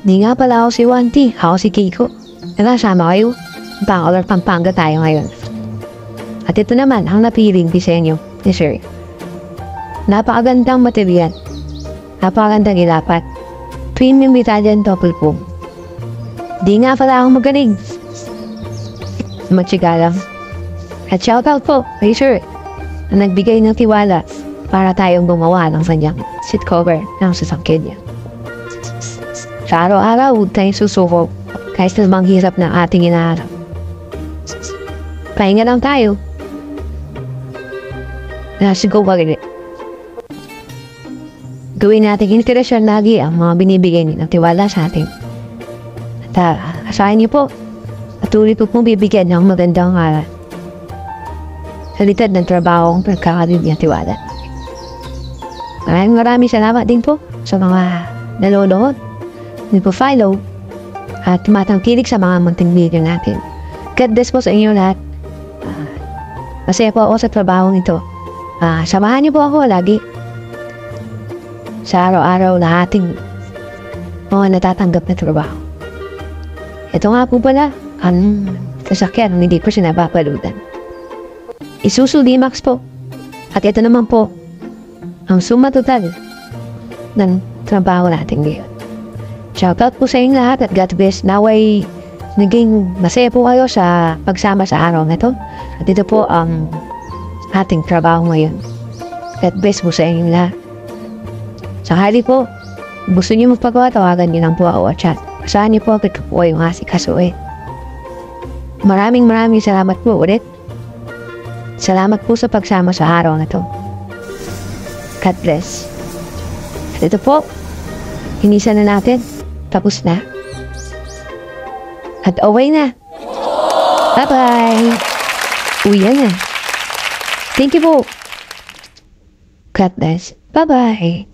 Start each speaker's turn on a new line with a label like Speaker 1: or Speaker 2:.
Speaker 1: Di nga pala ako si Wanti, ako si Kiko. Nakasama kayo. Bacolor, Pampanga tayo ngayon. At ito naman ang napiling disenyo ni Sir. Napakagandang material. Napakagandang ilapat. Premium Italian double foam. Di nga pala akong magaling. Magtsiga lang. At shoutout po kay Sir na nagbigay ng tiwala para tayong gumawa ng kanyang seat cover ng sasakyan niya. Sa araw-araw, huwag tayong susuko kahit na manghirap na ating inaharap. Pahinga lang tayo. Nasigaw ka rin. Gawin natin inspirasyon lagi ang mga binibigay ng tiwala sa atin. At asahan niyo po, patuloy po pong bibigyan ng magandang salitad ng trabaho ang pagkakaroon niya tiwala. Maraming salamat din po sa mga nanonood, nagpo-follow, at tumatangkilik sa mga munting video natin. God bless po sa inyo lahat. Masaya po ako sa trabaho ito. Samahan niyo po ako lagi sa araw-araw na ating mga natatanggap na trabaho. Ito nga po pala ang sasakyan hindi ko siya napapaludan. Isuzu D-Max po. At ito naman po ang suma total ng trabaho natin ngayon. Shoutout po sa inyo lahat at God bless. Naway naging masaya po kayo sa pagsama sa araw na ito. At ito po ang ating trabaho ngayon. God bless po sa inyo lahat. Sakali po, gusto niyo magpagawa, tawagan niyo lang po ako at chat. Asahan niyo po agad po yung asikasuin. Maraming salamat po ulit. Salamat po sa pagsama sa araw na to. God bless. At ito po, hinisa na natin. Tapos na. At away na. Bye-bye. Uwi na. Thank you po. God bless. Bye-bye.